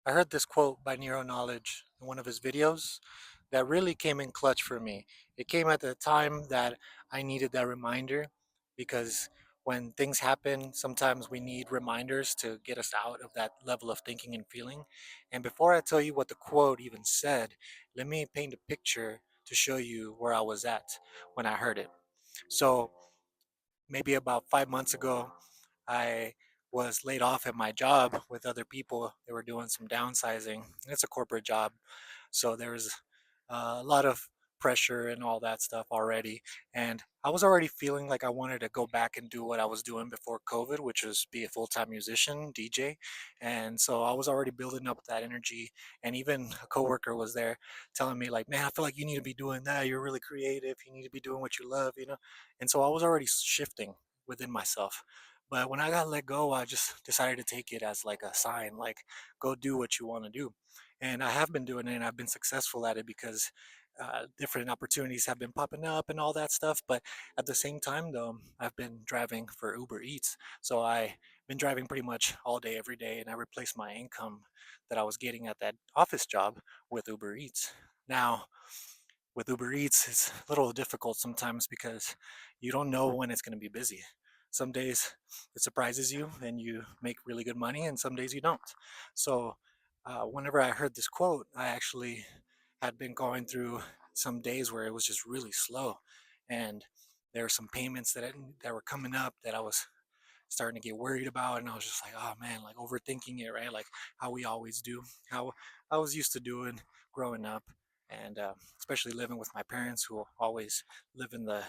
I heard this quote by Nero Knowledge in one of his videos that really came in clutch for me. It came at the time that I needed that reminder because when things happen, sometimes we need reminders to get us out of that level of thinking and feeling. And before I tell you what the quote even said, let me paint a picture to show you where I was at when I heard it. So, maybe about 5 months ago, I was laid off at my job with other people. They were doing some downsizing. It's a corporate job, so there was a lot of pressure and all that stuff already. And I was already feeling like I wanted to go back and do what I was doing before COVID, which was be a full-time musician, DJ. And so I was already building up that energy. And even a coworker was there telling me like, man, I feel like you need to be doing that. You're really creative. You need to be doing what you love. And so I was already shifting within myself. But when I got let go, I just decided to take it as like a sign, like go do what you want to do. And I have been doing it and I've been successful at it because different opportunities have been popping up and all that stuff. But at the same time, though, I've been driving for Uber Eats. So I've been driving pretty much all day, every day, and I replaced my income that I was getting at that office job with Uber Eats. Now, with Uber Eats, it's a little difficult sometimes because you don't know when it's going to be busy. Some days it surprises you and you make really good money, and some days you don't. So, whenever I heard this quote, I actually had been going through some days where it was just really slow, and there were some payments that were coming up that I was starting to get worried about, and I was just like, oh man, like overthinking it, right? Like how we always do, how I was used to doing growing up, and especially living with my parents who always live in the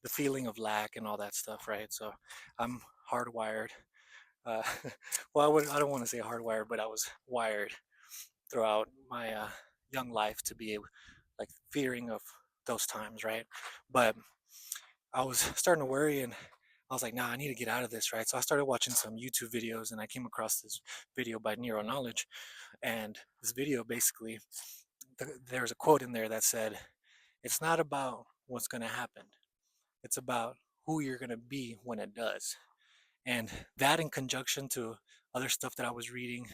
feeling of lack and all that stuff, right? So I'm hardwired. Uh, well, I don't want to say hardwired, but I was wired throughout my young life to be like fearing of those times, right? But I was starting to worry and I was like, nah, I need to get out of this, right? So I started watching some YouTube videos and I came across this video by Nero Knowledge. And this video basically, there's a quote in there that said, it's not about what's going to happen, it's about who you're going to be when it does. And that, in conjunction to other stuff that I was reading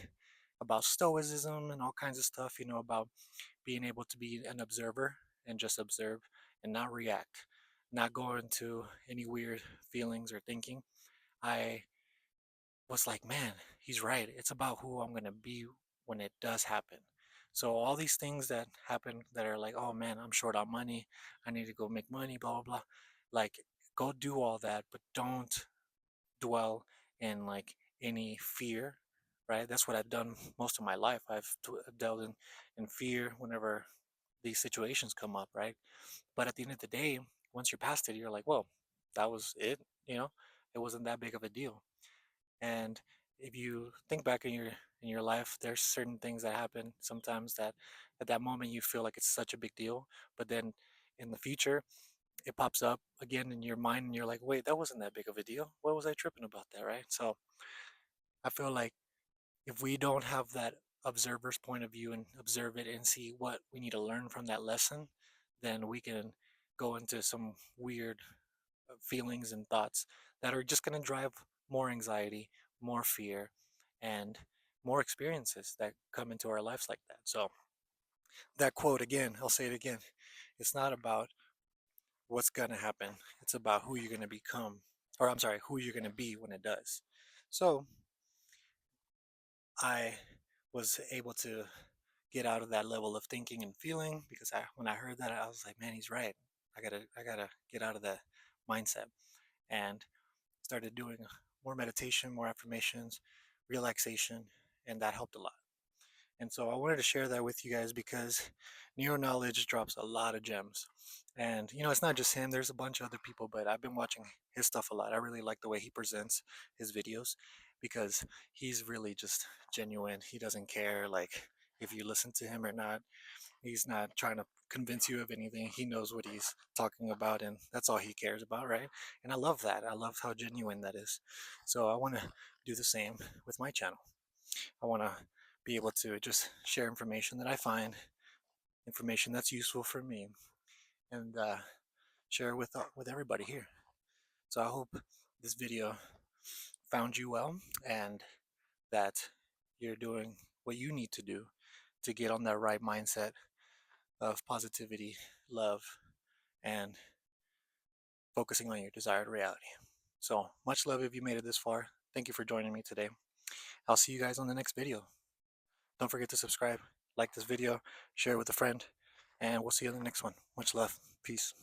about stoicism and all kinds of stuff, about being able to be an observer and just observe and not react, not go into any weird feelings or thinking. I was like, man, he's right. It's about who I'm going to be when it does happen. So, all these things that happen that are like, oh man, I'm short on money. I need to go make money, blah, blah, blah. Like, go do all that, but don't dwell in like any fear, right? That's what I've done most of my life. I've dealt in fear whenever these situations come up, right? But at the end of the day, once you're past it, you're like, well, that was it, you know, it wasn't that big of a deal. And if you think back in your life, there's certain things that happen sometimes that at that moment you feel like it's such a big deal, but then in the future it pops up again in your mind and you're like, wait, that wasn't that big of a deal. What was I tripping about that, right? So I feel like if we don't have that observer's point of view and observe it and see what we need to learn from that lesson, then we can go into some weird feelings and thoughts that are just going to drive more anxiety, more fear, and more experiences that come into our lives like that. So, that quote again, I'll say it again. It's not about what's going to happen, it's about who you're going to become, or I'm sorry, who you're going to be when it does. So, I was able to get out of that level of thinking and feeling because when I heard that, I was like, man, he's right. I gotta get out of that mindset, and started doing more meditation, more affirmations, relaxation, and that helped a lot. And so I wanted to share that with you guys because Neo Knowledge drops a lot of gems. And it's not just him, there's a bunch of other people, but I've been watching his stuff a lot. I really like the way he presents his videos because he's really just genuine. He doesn't care like if you listen to him or not. He's not trying to convince you of anything. He knows what he's talking about, and that's all he cares about, right? And I love that. I love how genuine that is. So I want to do the same with my channel. I want to be able to just share information that I find, information that's useful for me, and share with everybody here. So I hope this video found you well, and that you're doing what you need to do to get on that right mindset of positivity, love, and focusing on your desired reality. So much love if you made it this far. Thank you for joining me today. I'll see you guys on the next video. Don't forget to subscribe, like this video, share it with a friend, and we'll see you on the next one. Much love. Peace.